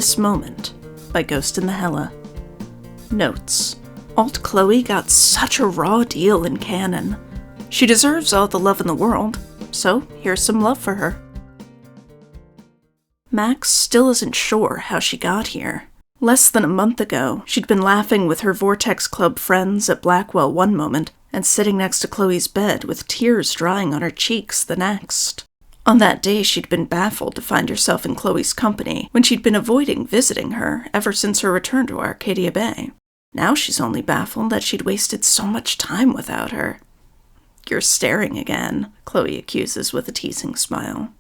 This Moment by Ghost in the Hella. Notes. Alt Chloe got such a raw deal in canon. She deserves all the love in the world, so here's some love for her. Max still isn't sure how she got here. Less than a month ago, she'd been laughing with her Vortex Club friends at Blackwell one moment, and sitting next to Chloe's bed with tears drying on her cheeks the next. On that day, she'd been baffled to find herself in Chloe's company when she'd been avoiding visiting her ever since her return to Arcadia Bay. Now she's only baffled that she'd wasted so much time without her. "You're staring again," Chloe accuses with a teasing smile.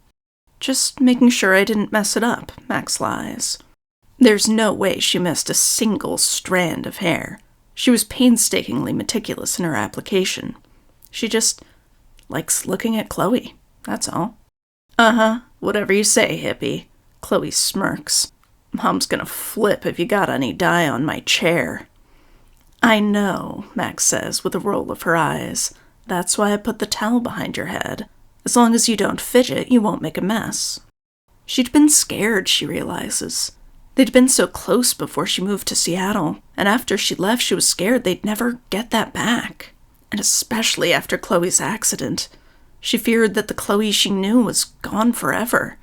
"Just making sure I didn't mess it up," Max lies. There's no way she missed a single strand of hair. She was painstakingly meticulous in her application. She just likes looking at Chloe, that's all. Whatever you say, hippie. Chloe smirks. "Mom's gonna flip if you got any dye on my chair." "I know," Max says with a roll of her eyes. "That's why I put the towel behind your head. As long as you don't fidget, you won't make a mess." She'd been scared, she realizes. They'd been so close before she moved to Seattle, and after she left, she was scared they'd never get that back. And especially after Chloe's accident. She feared that the Chloe she knew was gone forever.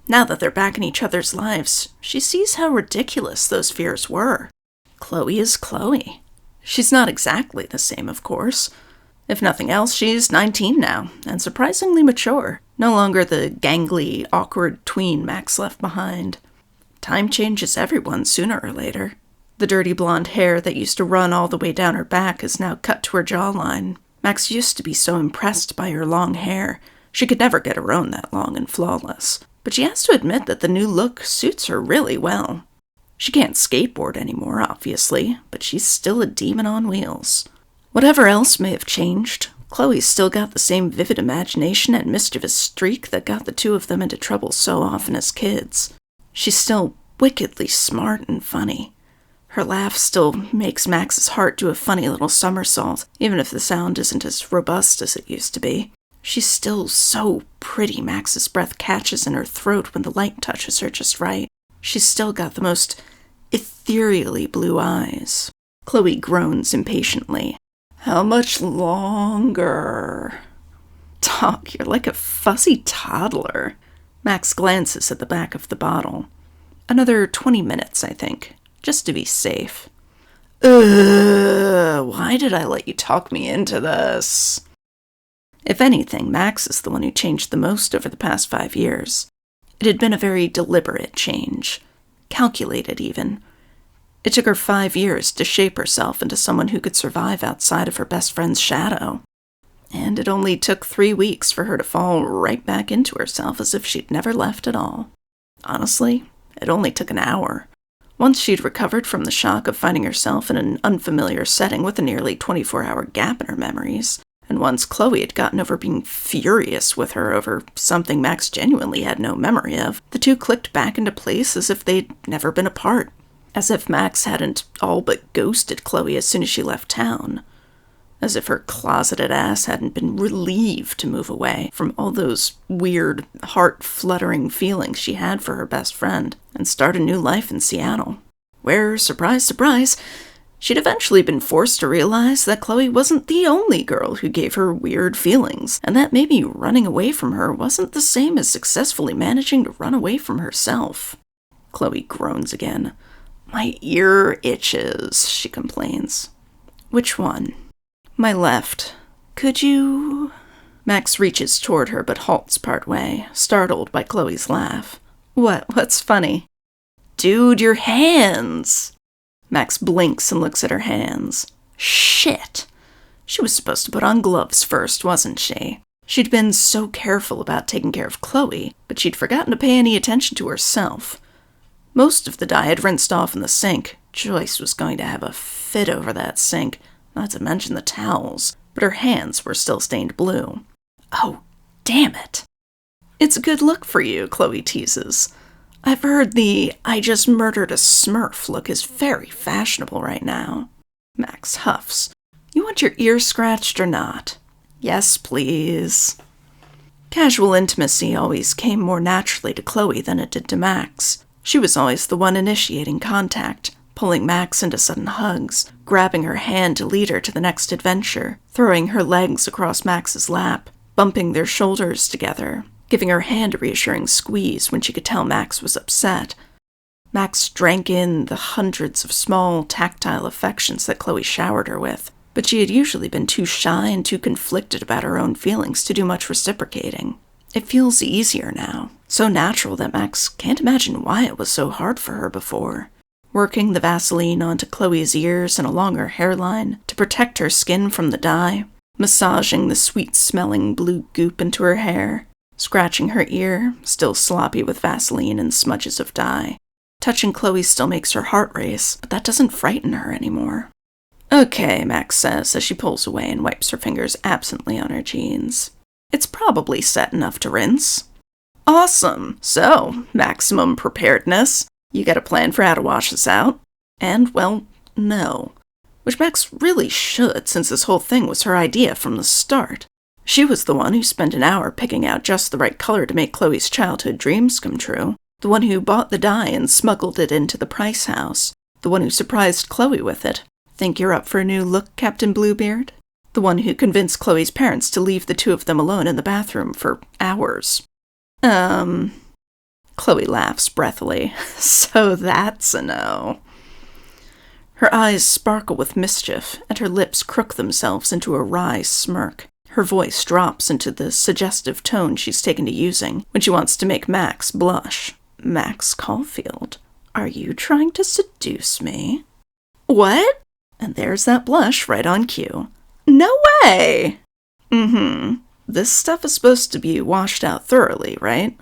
Now that they're back in each other's lives, she sees how ridiculous those fears were. Chloe is Chloe. She's not exactly the same, of course. If nothing else, she's 19 now, and surprisingly mature. No longer the gangly, awkward tween Max left behind. Time changes everyone sooner or later. The dirty blonde hair that used to run all the way down her back is now cut to her jawline. Max used to be so impressed by her long hair. She could never get her own that long and flawless. But she has to admit that the new look suits her really well. She can't skateboard anymore, obviously, but she's still a demon on wheels. Whatever else may have changed, Chloe's still got the same vivid imagination and mischievous streak that got the two of them into trouble so often as kids. She's still wickedly smart and funny. Her laugh still makes Max's heart do a funny little somersault, even if the sound isn't as robust as it used to be. She's still so pretty Max's breath catches in her throat when the light touches her just right. She's still got the most ethereally blue eyes. Chloe groans impatiently. "How much longer?" "Doc, you're like a fussy toddler." Max glances at the back of the bottle. "Another 20 minutes, I think. Just to be safe." Why did I let you talk me into this? If anything, Max is the one who changed the most over the past 5 years. It had been a very deliberate change. Calculated, even. It took her 5 years to shape herself into someone who could survive outside of her best friend's shadow. And it only took 3 weeks for her to fall right back into herself as if she'd never left at all. Honestly, it only took an hour. Once she'd recovered from the shock of finding herself in an unfamiliar setting with a nearly 24-hour gap in her memories, and once Chloe had gotten over being furious with her over something Max genuinely had no memory of, the two clicked back into place as if they'd never been apart. As if Max hadn't all but ghosted Chloe as soon as she left town. As if her closeted ass hadn't been relieved to move away from all those weird, heart-fluttering feelings she had for her best friend and start a new life in Seattle, where, surprise, surprise, she'd eventually been forced to realize that Chloe wasn't the only girl who gave her weird feelings, and that maybe running away from her wasn't the same as successfully managing to run away from herself. Chloe groans again. "My ear itches," she complains. "Which one?" "My left. Could you—" Max reaches toward her but halts partway, startled by Chloe's laugh. What's funny?" "Dude, your hands!" Max blinks and looks at her hands. Shit! She was supposed to put on gloves first, wasn't she? She'd been so careful about taking care of Chloe, but she'd forgotten to pay any attention to herself. Most of the dye had rinsed off in the sink. Joyce was going to have a fit over that sink. Not to mention the towels, but her hands were still stained blue. "Oh, damn it." "It's a good look for you," Chloe teases. "I've heard the 'I just murdered a Smurf' look is very fashionable right now." Max huffs. "You want your ear scratched or not?" "Yes, please." Casual intimacy always came more naturally to Chloe than it did to Max. She was always the one initiating contact, pulling Max into sudden hugs, grabbing her hand to lead her to the next adventure, throwing her legs across Max's lap, bumping their shoulders together, giving her hand a reassuring squeeze when she could tell Max was upset. Max drank in the hundreds of small, tactile affections that Chloe showered her with, but she had usually been too shy and too conflicted about her own feelings to do much reciprocating. It feels easier now, so natural that Max can't imagine why it was so hard for her before. Working the Vaseline onto Chloe's ears and along her hairline to protect her skin from the dye, massaging the sweet-smelling blue goop into her hair, scratching her ear, still sloppy with Vaseline and smudges of dye. Touching Chloe still makes her heart race, but that doesn't frighten her anymore. "Okay," Max says as she pulls away and wipes her fingers absently on her jeans. "It's probably set enough to rinse." "Awesome! So, maximum preparedness. You got a plan for how to wash this out?" And, well, no. Which Max really should, since this whole thing was her idea from the start. She was the one who spent an hour picking out just the right color to make Chloe's childhood dreams come true. The one who bought the dye and smuggled it into the Price house. The one who surprised Chloe with it. "Think you're up for a new look, Captain Bluebeard?" The one who convinced Chloe's parents to leave the two of them alone in the bathroom for hours. Chloe laughs breathily. "So that's a no." Her eyes sparkle with mischief, and her lips crook themselves into a wry smirk. Her voice drops into the suggestive tone she's taken to using when she wants to make Max blush. "Max Caulfield, are you trying to seduce me?" "What?" And there's that blush right on cue. "No way!" This stuff is supposed to be washed out thoroughly, right?"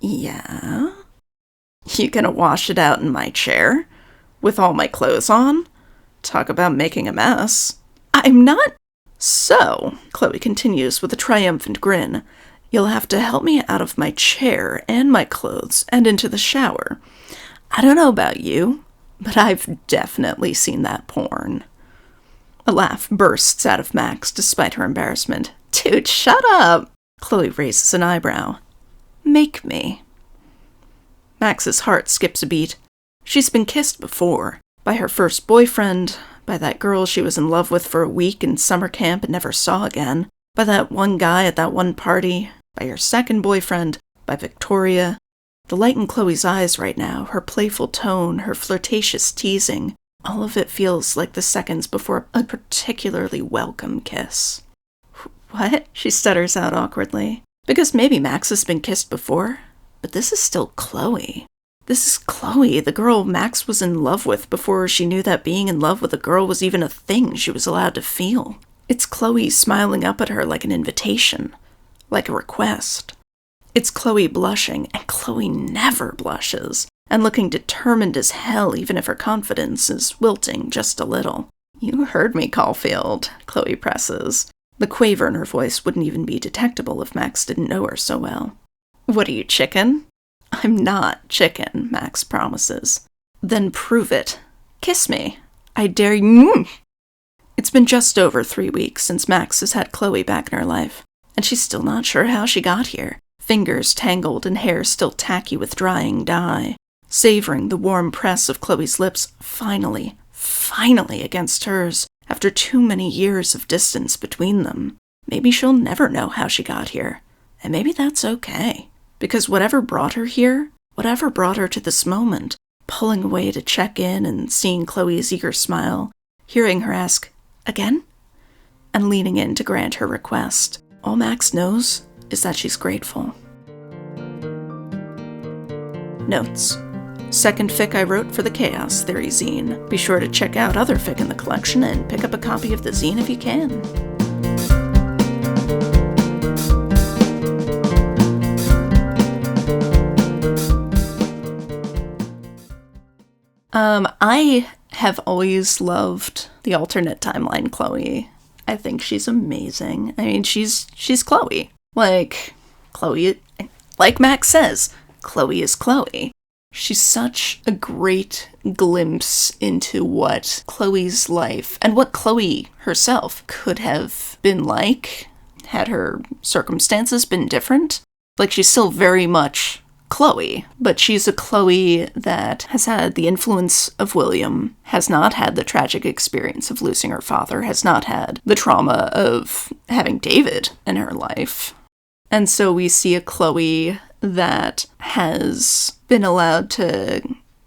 "Yeah." "You gonna wash it out in my chair? With all my clothes on? Talk about making a mess." "I'm not—" "So," Chloe continues with a triumphant grin, "you'll have to help me out of my chair and my clothes and into the shower. I don't know about you, but I've definitely seen that porn." A laugh bursts out of Max despite her embarrassment. "Dude, shut up!" Chloe raises an eyebrow. "Make me." Max's heart skips a beat. She's been kissed before. By her first boyfriend, by that girl she was in love with for a week in summer camp and never saw again, by that one guy at that one party, by her second boyfriend, by Victoria. The light in Chloe's eyes right now, her playful tone, her flirtatious teasing, all of it feels like the seconds before a particularly welcome kiss. "What?" she stutters out awkwardly. Because maybe Max has been kissed before, but this is still Chloe. This is Chloe, the girl Max was in love with before she knew that being in love with a girl was even a thing she was allowed to feel. It's Chloe smiling up at her like an invitation, like a request. It's Chloe blushing, and Chloe never blushes, and looking determined as hell even if her confidence is wilting just a little. "You heard me, Caulfield," Chloe presses. The quaver in her voice wouldn't even be detectable if Max didn't know her so well. "What are you, chicken?" "I'm not chicken," Max promises. "Then prove it. Kiss me. I dare you." It's been just over 3 weeks since Max has had Chloe back in her life, and she's still not sure how she got here. Fingers tangled and hair still tacky with drying dye. Savoring the warm press of Chloe's lips finally against hers, after too many years of distance between them. Maybe she'll never know how she got here, and maybe that's okay. Because whatever brought her here, whatever brought her to this moment, pulling away to check in and seeing Chloe's eager smile, hearing her ask, "Again?" and leaning in to grant her request, all Max knows is that she's grateful. Notes. Second fic I wrote for the Chaos Theory Zine. Be sure to check out other fic in the collection and pick up a copy of the zine if you can. I have always loved the alternate timeline Chloe. I think she's amazing. I mean, she's Chloe. Chloe, like Max says, Chloe is Chloe. She's such a great glimpse into what Chloe's life and what Chloe herself could have been like had her circumstances been different. She's still very much Chloe, but she's a Chloe that has had the influence of William, has not had the tragic experience of losing her father, has not had the trauma of having David in her life. And so we see a Chloe that has been allowed to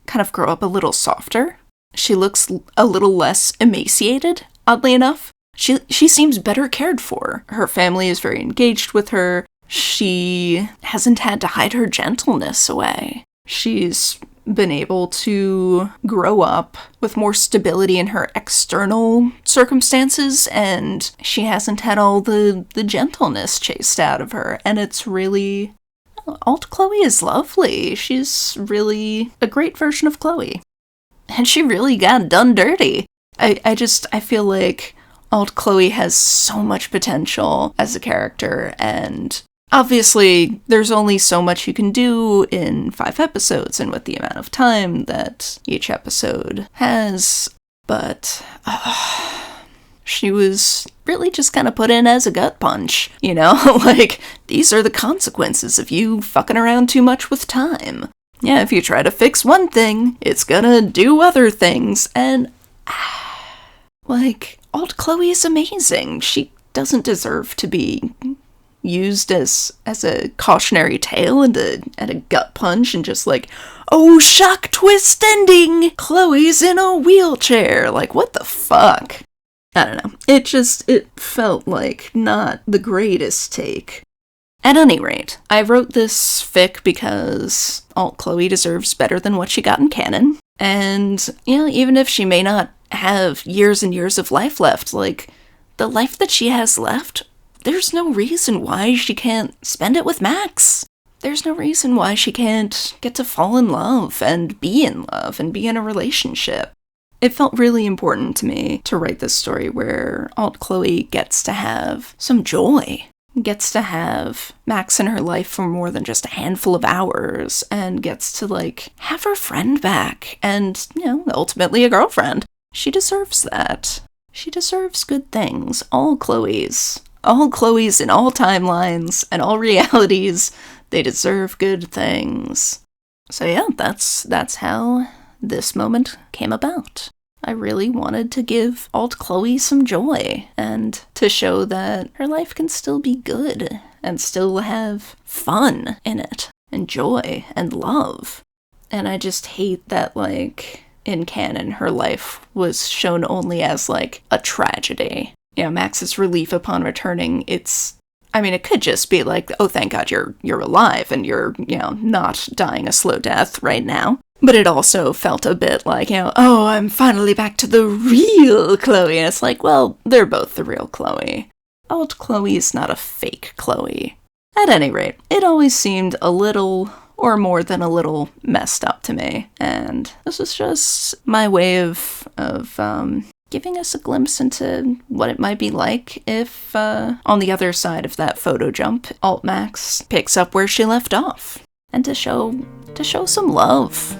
kind of grow up a little softer. She looks a little less emaciated, oddly enough. She seems better cared for. Her family is very engaged with her. She hasn't had to hide her gentleness away. She's been able to grow up with more stability in her external circumstances, and she hasn't had all the gentleness chased out of her. And it's really... Alt Chloe is lovely. She's really a great version of Chloe. And she really got done dirty. I feel like Alt Chloe has so much potential as a character, and obviously there's only so much you can do in 5 episodes and with the amount of time that each episode has, but she was really just kind of put in as a gut punch, you know? Like, these are the consequences of you fucking around too much with time. Yeah, if you try to fix one thing, it's gonna do other things, and like, Alt Chloe is amazing. She doesn't deserve to be used as a cautionary tale and a gut punch and just like, oh, shock twist ending! Chloe's in a wheelchair! Like, what the fuck? I don't know. It felt like not the greatest take. At any rate, I wrote this fic because Alt Chloe deserves better than what she got in canon. And, you know, even if she may not have years and years of life left, like, the life that she has left, there's no reason why she can't spend it with Max. There's no reason why she can't get to fall in love and be in a relationship. It felt really important to me to write this story where Alt Chloe gets to have some joy, gets to have Max in her life for more than just a handful of hours, and gets to, like, have her friend back, and, you know, ultimately a girlfriend. She deserves that. She deserves good things. All Chloes in all timelines and all realities, they deserve good things. So yeah, that's how this moment came about. I really wanted to give Alt Chloe some joy, and to show that her life can still be good, and still have fun in it, and joy, and love. And I just hate that, like, in canon, her life was shown only as, like, a tragedy. You know, Max's relief upon returning, it could just be like, oh, thank God you're alive, and you're, you know, not dying a slow death right now. But it also felt a bit like, you know, oh, I'm finally back to the real Chloe. And it's like, well, they're both the real Chloe. Alt Chloe is not a fake Chloe. At any rate, it always seemed a little, or more than a little, messed up to me. And this was just my way of giving us a glimpse into what it might be like if, on the other side of that photo jump, Alt Max picks up where she left off. And to show some love.